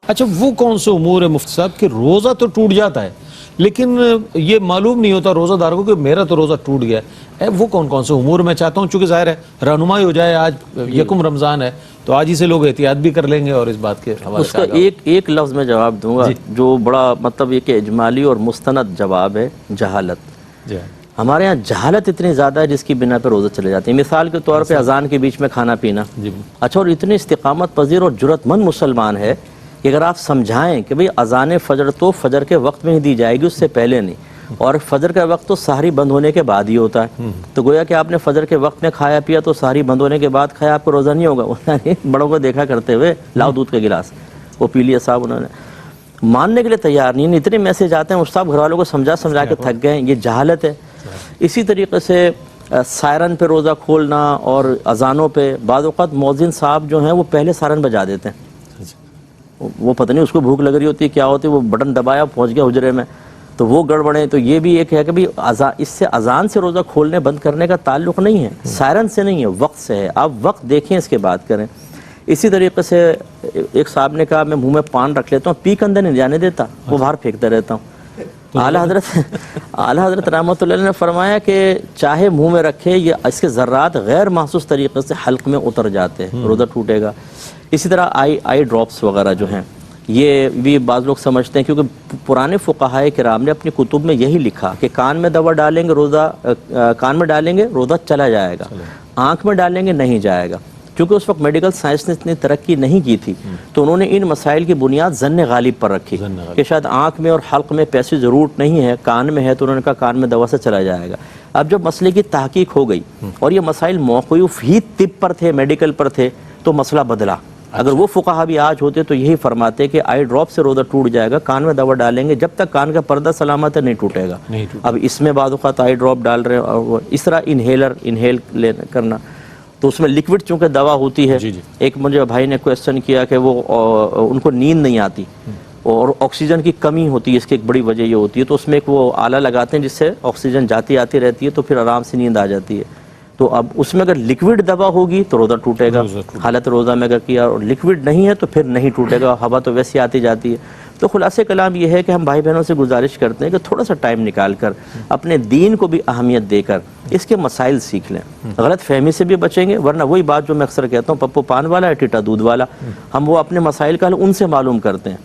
اچھا وہ کون سے امور ہے مفتی صاحب کہ روزہ تو ٹوٹ جاتا ہے لیکن یہ معلوم نہیں ہوتا روزہ دار کو کہ میرا تو روزہ ٹوٹ گیا ہے؟ وہ کون سے امور میں چاہتا ہوں چونکہ ظاہر ہے رہنمائی ہو جائے، آج یکم رمضان ہے تو آج ہی سے لوگ احتیاط بھی کر لیں گے اور اس بات کے حوالے اس کا ایک لفظ میں جواب دوں گا جو بڑا مطلب یہ کہ اجمالی اور مستند جواب ہے، جہالت۔ ہمارے ہاں جہالت اتنی زیادہ ہے جس کی بنا پہ روزہ چلے جاتے ہیں۔ مثال کے طور پہ اذان کے بیچ میں کھانا پینا، اچھا، اور اتنے استقامت پذیر اور جرأت مند مسلمان ہے کہ اگر آپ سمجھائیں کہ بھئی اذان فجر تو فجر کے وقت میں ہی دی جائے گی، اس سے پہلے نہیں، اور فجر کا وقت تو سحری بند ہونے کے بعد ہی ہوتا ہے، تو گویا کہ آپ نے فجر کے وقت میں کھایا پیا تو سحری بند ہونے کے بعد کھایا، آپ کو روزہ نہیں ہوگا۔ بڑوں کو دیکھا کرتے ہوئے لاؤ دودھ کے گلاس، وہ پی لیا صاحب، انہوں نے ماننے کے لیے تیار نہیں۔ اتنے میسج آتے ہیں صاحب گھر والوں کو سمجھا کے تھک گئے، یہ جہالت ہے۔ اسی طریقے سے سائرن پہ روزہ کھولنا اور اذانوں پہ، بعض اوقات مؤذن صاحب جو ہیں وہ پہلے سائرن بجا دیتے ہیں، وہ پتہ نہیں اس کو بھوک لگ رہی ہوتی ہے کیا ہوتی ہے، وہ بٹن دبایا پہنچ گیا حجرے میں، تو وہ گڑبڑیں۔ تو یہ بھی ایک ہے کہ اس سے اذان سے روزہ کھولنے بند کرنے کا تعلق نہیں ہے، سائرن سے نہیں ہے، وقت سے ہے۔ آپ وقت دیکھیں اس کے بعد کریں۔ اسی طریقے سے ایک صاحب نے کہا میں منہ میں پان رکھ لیتا ہوں، پی کے اندر نہیں جانے دیتا، وہ باہر پھینکتا رہتا ہوں۔ اعلیٰ حضرت رحمۃ اللہ علیہ نے فرمایا کہ چاہے منہ میں رکھے، یہ اس کے ذرات غیر محسوس طریقے سے حلق میں اتر جاتے ہیں، روزہ ٹوٹے گا۔ اسی طرح آئی ڈراپس وغیرہ جو ہیں، یہ بھی بعض لوگ سمجھتے ہیں، کیونکہ پرانے فقہائے کرام نے اپنی کتب میں یہی لکھا کہ کان میں دوا ڈالیں گے روزہ چلا جائے گا، آنکھ میں ڈالیں گے نہیں جائے گا۔ کیونکہ اس وقت میڈیکل سائنس نے اتنی ترقی نہیں کی تھی، تو انہوں نے ان مسائل کی بنیاد ظن غالب پر رکھی کہ شاید آنکھ میں اور حلق میں پیسے ضرورت نہیں ہے، کان میں ہے، تو انہوں نے کہا کان میں دوا سے چلا جائے گا۔ اب جب مسئلے کی تحقیق ہو گئی اور یہ مسائل موقوف ہی طب پر تھے، میڈیکل پر تھے، تو مسئلہ بدلا۔ اگر وہ فقہا بھی آج ہوتے تو یہی فرماتے کہ آئی ڈراپ سے روزہ ٹوٹ جائے گا، کان میں دوا ڈالیں گے، جب تک کان کا پردہ سلامت ہے نہیں ٹوٹے گا۔ اب اس میں بعض اوقات آئی ڈراپ ڈال رہے ہیں، اور اس طرح انہیل کرنا، تو اس میں لکوڈ چونکہ دوا ہوتی ہے۔ ایک مجھے بھائی نے کویسچن کیا کہ وہ ان کو نیند نہیں آتی اور آکسیجن کی کمی ہوتی ہے، اس کی ایک بڑی وجہ یہ ہوتی ہے، تو اس میں ایک وہ آلہ لگاتے ہیں جس سے آکسیجن جاتی آتی رہتی ہے، تو پھر آرام سے نیند آ جاتی ہے۔ تو اب اس میں اگر لکوڈ دوا ہوگی تو روزہ ٹوٹے گا، حالت روزہ میں اگر کیا، اور لکوڈ نہیں ہے تو پھر نہیں ٹوٹے گا، ہوا تو ویسے آتی جاتی ہے۔ تو خلاصہ کلام یہ ہے کہ ہم بھائی بہنوں سے گزارش کرتے ہیں کہ تھوڑا سا ٹائم نکال کر اپنے دین کو بھی اہمیت دے کر اس کے مسائل سیکھ لیں، غلط فہمی سے بھی بچیں گے، ورنہ وہی بات جو میں اکثر کہتا ہوں، پپو پان والا ہے ٹیٹا دودھ والا، ہم وہ اپنے مسائل کا حل ان سے معلوم کرتے ہیں۔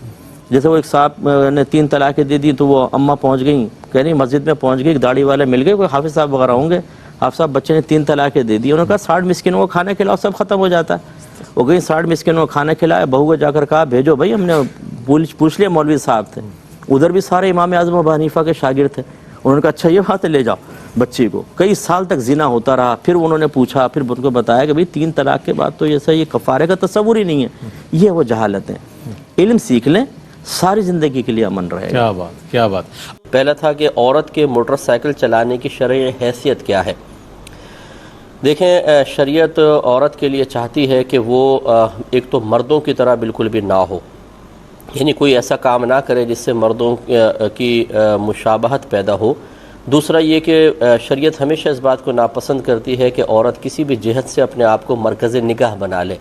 جیسے وہ ایک صاحب نے 3 طلاقیں دے دی، تو وہ اماں پہنچ گئیں، کہہ رہی مسجد میں پہنچ گئی، ایک داڑھی والے مل گئے، کوئی حافظ صاحب وغیرہ ہوں گے، حافظ صاحب بچے نے 3 طلاقیں دے دی، انہوں نے کہا 60 مسکینوں کو کھانا کھلاؤ، سب ختم ہو جاتا ہے۔ وہ گئی 60 مسکینوں کو کھانا کھلایا، بہو کو جا کر کہا بھیجو بھائی، ہم نے پوچھ لیا، مولوی صاحب تھے ادھر بھی، سارے امام اعظم ابو حنیفہ کے شاگرد تھے، انہوں نے کہا اچھا یہ بات ہے، لے جاؤ بچی کو۔ کئی سال تک زنا ہوتا رہا، پھر انہوں نے پوچھا، پھر ان کو بتایا کہ بھئی 3 طلاق کے بعد تو یہ کفارے کا تصور ہی نہیں ہے، یہ وہ جہالت ہے۔ علم سیکھ لیں، ساری زندگی کے لیے امن رہے گا۔ کیا بات۔ پہلا تھا کہ عورت کے موٹر سائیکل چلانے کی شرعی حیثیت کیا ہے؟ دیکھیں، شریعت عورت کے لیے چاہتی ہے کہ وہ ایک تو مردوں کی طرح بالکل بھی نہ ہو، یعنی کوئی ایسا کام نہ کرے جس سے مردوں کی مشابہت پیدا ہو۔ دوسرا یہ کہ شریعت ہمیشہ اس بات کو ناپسند کرتی ہے کہ عورت کسی بھی جہت سے اپنے آپ کو مرکز نگاہ بنا لے،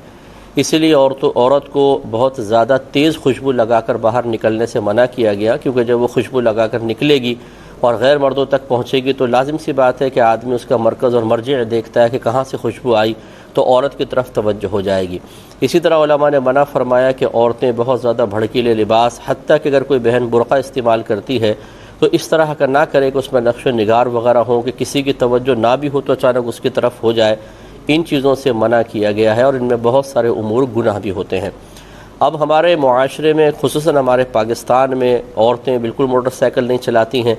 اسی لیے عورت کو بہت زیادہ تیز خوشبو لگا کر باہر نکلنے سے منع کیا گیا، کیونکہ جب وہ خوشبو لگا کر نکلے گی اور غیر مردوں تک پہنچے گی تو لازم سی بات ہے کہ آدمی اس کا مرکز اور مرجع دیکھتا ہے کہ کہاں سے خوشبو آئی، تو عورت کی طرف توجہ ہو جائے گی۔ اسی طرح علماء نے منع فرمایا کہ عورتیں بہت زیادہ بھڑکیلے لباس، حتیٰ کہ اگر کوئی بہن برقع استعمال کرتی ہے تو اس طرح کا نہ کرے کہ اس میں نقش و نگار وغیرہ ہوں، کہ کسی کی توجہ نہ بھی ہو تو اچانک اس کی طرف ہو جائے۔ ان چیزوں سے منع کیا گیا ہے، اور ان میں بہت سارے امور گناہ بھی ہوتے ہیں۔ اب ہمارے معاشرے میں، خصوصاً ہمارے پاکستان میں، عورتیں بالکل موٹر سائیکل نہیں چلاتی ہیں۔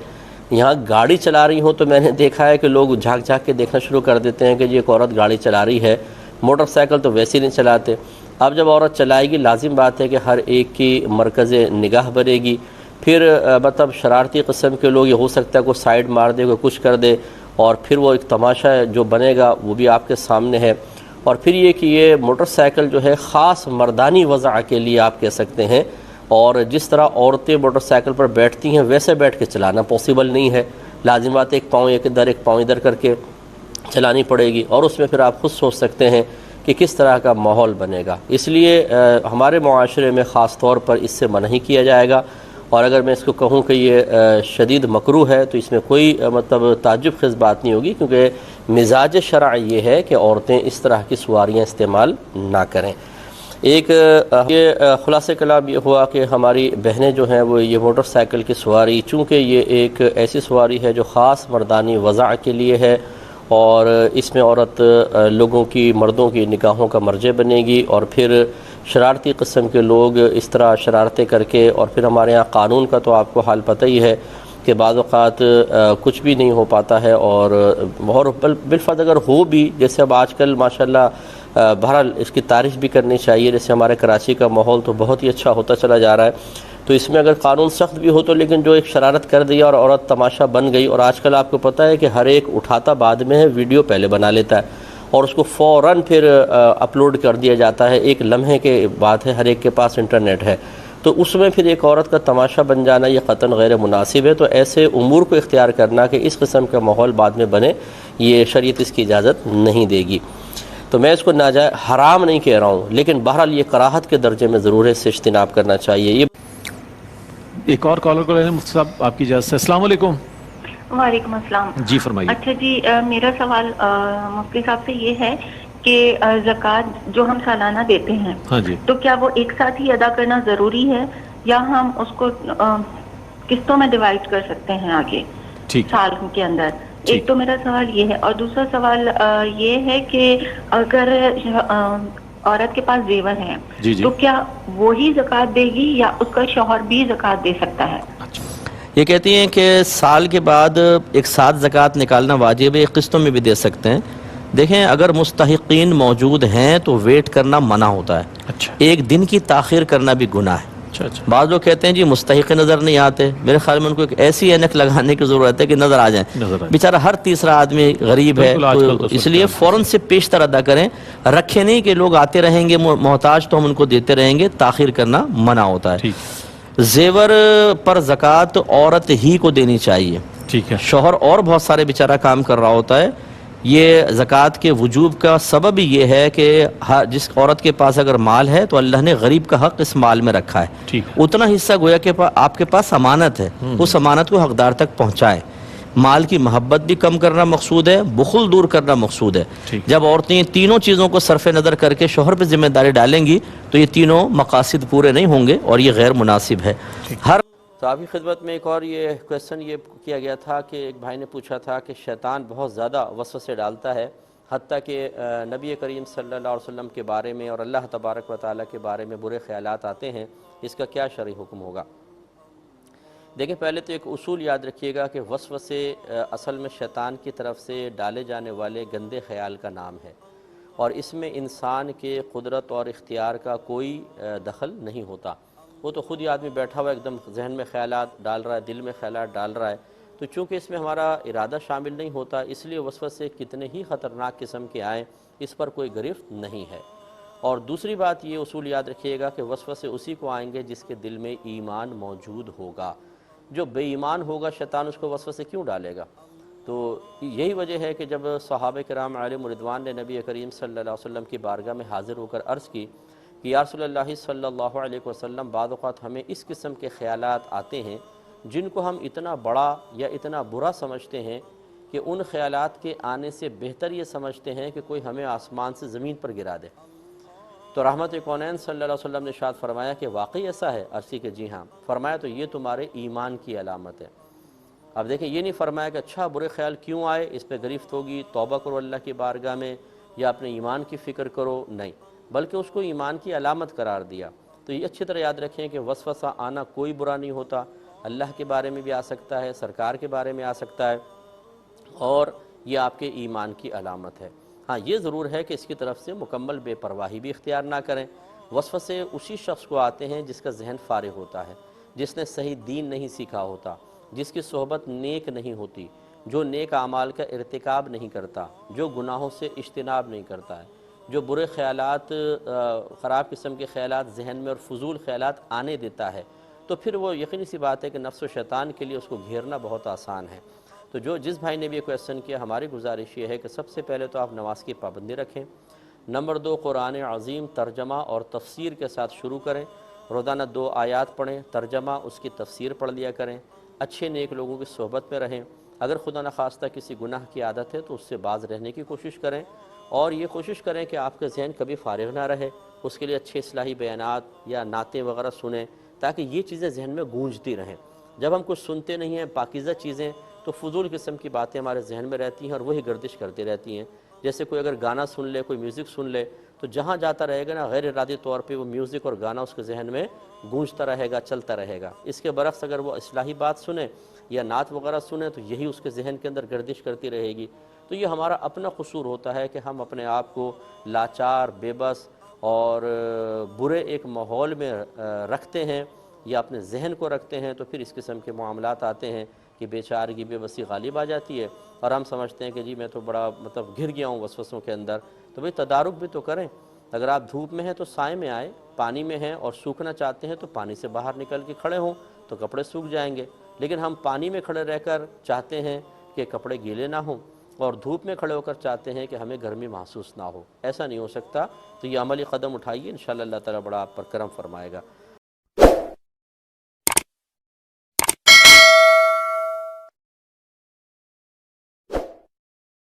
یہاں گاڑی چلا رہی ہوں تو میں نے دیکھا ہے کہ لوگ جھانک جھانک کے دیکھنا شروع کر دیتے ہیں کہ یہ ایک عورت گاڑی چلا رہی ہے، موٹر سائیکل تو ویسے ہی نہیں چلاتے۔ اب جب عورت چلائے گی، لازم بات ہے کہ ہر ایک کی مرکز نگاہ بنے گی، پھر مطلب شرارتی قسم کے لوگ، یہ ہو سکتا ہے کوئی سائیڈ مار دے، کوئی کچھ کر دے، اور پھر وہ ایک تماشا جو بنے گا وہ بھی آپ کے سامنے ہے۔ اور پھر یہ کہ یہ موٹر سائیکل جو ہے خاص مردانی وضع کے لیے آپ کہہ سکتے ہیں، اور جس طرح عورتیں موٹر سائیکل پر بیٹھتی ہیں ویسے بیٹھ کے چلانا پاسبل نہیں ہے، لازم بات ہے ایک پاؤں ایک ادھر ایک پاؤں ادھر کر کے چلانی پڑے گی۔ اور اس میں پھر آپ خود سوچ سکتے ہیں کہ کس طرح کا ماحول بنے گا. اس لیے ہمارے معاشرے میں خاص طور پر اس سے منع ہی کیا جائے گا. اور اگر میں اس کو کہوں کہ یہ شدید مکروہ ہے تو اس میں کوئی مطلب تعجب خیز بات نہیں ہوگی، کیونکہ مزاج شرع یہ ہے کہ عورتیں اس طرح کی سواریاں استعمال نہ کریں. ایک یہ خلاصہ کلام یہ ہوا کہ ہماری بہنیں جو ہیں وہ یہ موٹر سائیکل کی سواری، چونکہ یہ ایک ایسی سواری ہے جو خاص مردانی وضع کے لیے ہے، اور اس میں عورت لوگوں کی، مردوں کی نگاہوں کا مرجع بنے گی، اور پھر شرارتی قسم کے لوگ اس طرح شرارتیں کر کے، اور پھر ہمارے ہاں قانون کا تو آپ کو حال پتہ ہی ہے کہ بعض اوقات کچھ بھی نہیں ہو پاتا ہے، اور بالفرض اگر ہو بھی، جیسے اب آج کل ماشاءاللہ بہرحال اس کی تعریف بھی کرنی چاہیے، جیسے ہمارے کراچی کا ماحول تو بہت ہی اچھا ہوتا چلا جا رہا ہے، تو اس میں اگر قانون سخت بھی ہو تو لیکن جو ایک شرارت کر دیا اور عورت تماشا بن گئی، اور آج کل آپ کو پتہ ہے کہ ہر ایک اٹھاتا بعد میں ہے، ویڈیو پہلے بنا لیتا ہے اور اس کو فوراً پھر اپلوڈ کر دیا جاتا ہے. ایک لمحے کے بات ہے، ہر ایک کے پاس انٹرنیٹ ہے، تو اس میں پھر ایک عورت کا تماشا بن جانا یہ قطعاً غیر مناسب ہے. تو ایسے امور کو اختیار کرنا کہ اس قسم کا ماحول بعد میں بنے، یہ شریعت اس کی اجازت نہیں دے گی. تو میں اس کو ناجائز حرام نہیں کہہ رہا ہوں، لیکن بہرحال یہ کراہت کے درجے میں ضرور ہے، اس سے اجتناب کرنا چاہیے. یہ ایک اور کالر کو لینے مفتی صاحب آپ کی اجازت سے. السلام علیکم. وعلیکم السلام. جی فرمائیے. اچھا جی، میرا سوال مفتی صاحب سے یہ ہے کہ زکوٰۃ جو ہم سالانہ دیتے ہیں، ہاں جی، تو کیا وہ ایک ساتھ ہی ادا کرنا ضروری ہے یا ہم اس کو قسطوں میں ڈیوائڈ کر سکتے ہیں آگے ٹھیک سال کے اندر؟ ایک تو میرا سوال یہ ہے، اور دوسرا سوال یہ ہے کہ اگر عورت کے پاس زیور ہیں جی جی تو کیا وہی زکوٰۃ دے گی یا اس کا شوہر بھی زکوٰۃ دے سکتا ہے؟ یہ کہتی ہیں کہ سال کے بعد ایک ساتھ زکوٰۃ نکالنا واجب ہے، قسطوں میں بھی دے سکتے ہیں. دیکھیں اگر مستحقین موجود ہیں تو ویٹ کرنا منع ہوتا ہے. اچھا ایک دن کی تاخیر کرنا بھی گناہ ہے. اچھا اچھا بعض لوگ کہتے ہیں جی مستحق نظر نہیں آتے، میرے خیال میں ان کو ایک ایسی اینک لگانے کی ضرورت ہے کہ نظر آ جائیں. نظر آئے. بیچارہ ہر تیسرا آدمی غریب ہے، بالکل، آج کل تو اس لیے فوراً سے پیشتر ادا کریں. رکھے نہیں کہ لوگ آتے رہیں گے محتاج تو ہم ان کو دیتے رہیں گے، تاخیر کرنا منع ہوتا ہے. ٹھیک زیور پر زکوٰۃ عورت ہی کو دینی چاہیے. ٹھیک ہے. شوہر اور بہت سارے بیچارہ کام کر رہا ہوتا ہے. یہ زکوٰۃ کے وجوب کا سبب یہ ہے کہ جس عورت کے پاس اگر مال ہے تو اللہ نے غریب کا حق اس مال میں رکھا ہے. ٹھیک اتنا حصہ گویا کہ آپ کے پاس امانت ہے، اس امانت کو حقدار تک پہنچائے. مال کی محبت بھی کم کرنا مقصود ہے، بخل دور کرنا مقصود ہے. ٹھیک. جب عورتیں تینوں چیزوں کو صرف نظر کر کے شوہر پہ ذمہ داری ڈالیں گی تو یہ تینوں مقاصد پورے نہیں ہوں گے اور یہ غیر مناسب ہے. ہر تو آپ کی خدمت میں ایک اور یہ کویسچن یہ کیا گیا تھا کہ ایک بھائی نے پوچھا تھا کہ شیطان بہت زیادہ وسوسے ڈالتا ہے، حتیٰ کہ نبی کریم صلی اللہ علیہ وسلم کے بارے میں اور اللہ تبارک و تعالیٰ کے بارے میں برے خیالات آتے ہیں، اس کا کیا شرعی حکم ہوگا؟ دیکھیں پہلے تو ایک اصول یاد رکھیے گا کہ وسوسے اصل میں شیطان کی طرف سے ڈالے جانے والے گندے خیال کا نام ہے، اور اس میں انسان کے قدرت اور اختیار کا کوئی دخل نہیں ہوتا. وہ تو خود ہی آدمی بیٹھا ہوا ایک دم ذہن میں خیالات ڈال رہا ہے، دل میں خیالات ڈال رہا ہے، تو چونکہ اس میں ہمارا ارادہ شامل نہیں ہوتا، اس لیے وسوسے کتنے ہی خطرناک قسم کے آئیں اس پر کوئی گرفت نہیں ہے. اور دوسری بات یہ اصول یاد رکھیے گا کہ وسوسے اسی کو آئیں گے جس کے دل میں ایمان موجود ہوگا. جو بے ایمان ہوگا شیطان اس کو وسوسے کیوں ڈالے گا؟ تو یہی وجہ ہے کہ جب صحابہ کرام علیہم رضوان نے نبی کریم صلی اللہ علیہ وسلم کی بارگاہ میں حاضر ہو کر عرض کی کہ یا رسول اللہ صلی اللہ علیہ وسلم، بعض اوقات ہمیں اس قسم کے خیالات آتے ہیں جن کو ہم اتنا بڑا یا اتنا برا سمجھتے ہیں کہ ان خیالات کے آنے سے بہتر یہ سمجھتے ہیں کہ کوئی ہمیں آسمان سے زمین پر گرا دے. تو رحمت کونین صلی اللہ علیہ وسلم نے ارشاد فرمایا کہ واقعی ایسا ہے؟ عرضی کہ جی ہاں. فرمایا تو یہ تمہارے ایمان کی علامت ہے. اب دیکھیں یہ نہیں فرمایا کہ اچھا برے خیال کیوں آئے، اس پہ گرفت ہوگی، توبہ کرو اللہ کی بارگاہ میں یا اپنے ایمان کی فکر کرو، نہیں، بلکہ اس کو ایمان کی علامت قرار دیا. تو یہ اچھی طرح یاد رکھیں کہ وسوسہ آنا کوئی برا نہیں ہوتا، اللہ کے بارے میں بھی آ سکتا ہے، سرکار کے بارے میں آ سکتا ہے، اور یہ آپ کے ایمان کی علامت ہے. ہاں یہ ضرور ہے کہ اس کی طرف سے مکمل بے پرواہی بھی اختیار نہ کریں. وسوسے اسی شخص کو آتے ہیں جس کا ذہن فارغ ہوتا ہے، جس نے صحیح دین نہیں سیکھا ہوتا، جس کی صحبت نیک نہیں ہوتی، جو نیک اعمال کا ارتکاب نہیں کرتا، جو گناہوں سے اجتناب نہیں کرتا ہے، جو برے خیالات، خراب قسم کے خیالات ذہن میں اور فضول خیالات آنے دیتا ہے، تو پھر وہ یقینی سی بات ہے کہ نفس و شیطان کے لیے اس کو گھیرنا بہت آسان ہے. تو جس بھائی نے بھی یہ کویسچن کیا، ہماری گزارش یہ ہے کہ سب سے پہلے تو آپ نماز کی پابندی رکھیں. نمبر 2 قرآن عظیم ترجمہ اور تفسیر کے ساتھ شروع کریں، روزانہ 2 آیات پڑھیں، ترجمہ اس کی تفسیر پڑھ لیا کریں، اچھے نیک لوگوں کی صحبت میں رہیں، اگر خدا نخواستہ کسی گناہ کی عادت ہے تو اس سے باز رہنے کی کوشش کریں، اور یہ کوشش کریں کہ آپ کا ذہن کبھی فارغ نہ رہے، اس کے لیے اچھے اصلاحی بیانات یا نعتیں وغیرہ سنیں تاکہ یہ چیزیں ذہن میں گونجتی رہیں۔ جب ہم کچھ سنتے نہیں ہیں پاکیزہ چیزیں تو فضول قسم کی باتیں ہمارے ذہن میں رہتی ہیں اور وہی گردش کرتی رہتی ہیں۔ جیسے کوئی اگر گانا سن لے، کوئی میوزک سن لے تو جہاں جاتا رہے گا نا غیر ارادی طور پہ وہ میوزک اور گانا اس کے ذہن میں گونجتا رہے گا، چلتا رہے گا۔ اس کے برعکس اگر وہ اصلاحی بات سنے یا نعت وغیرہ سنے تو یہی اس کے ذہن کے اندر گردش کرتی رہے گی۔ تو یہ ہمارا اپنا قصور ہوتا ہے کہ ہم اپنے آپ کو لاچار، بے بس اور برے ایک ماحول میں رکھتے ہیں یا اپنے ذہن کو رکھتے ہیں، تو پھر اس قسم کے معاملات آتے ہیں کہ بیچارگی، بے بسی غالب آ جاتی ہے اور ہم سمجھتے ہیں کہ جی میں تو بڑا گر گیا ہوں وسوسوں کے اندر۔ تو بھئی تدارک بھی تو کریں، اگر آپ دھوپ میں ہیں تو سائے میں آئے، پانی میں ہیں اور سوکھنا چاہتے ہیں تو پانی سے باہر نکل کے کھڑے ہوں تو کپڑے سوکھ جائیں گے، لیکن ہم پانی میں کھڑے رہ کر چاہتے ہیں کہ کپڑے گیلے نہ ہوں اور دھوپ میں کھڑے ہو کر چاہتے ہیں کہ ہمیں گرمی محسوس نہ ہو، ایسا نہیں ہو سکتا۔ تو یہ عملی قدم اٹھائیے، انشاءاللہ اللہ تعالیٰ بڑا آپ پر کرم فرمائے گا۔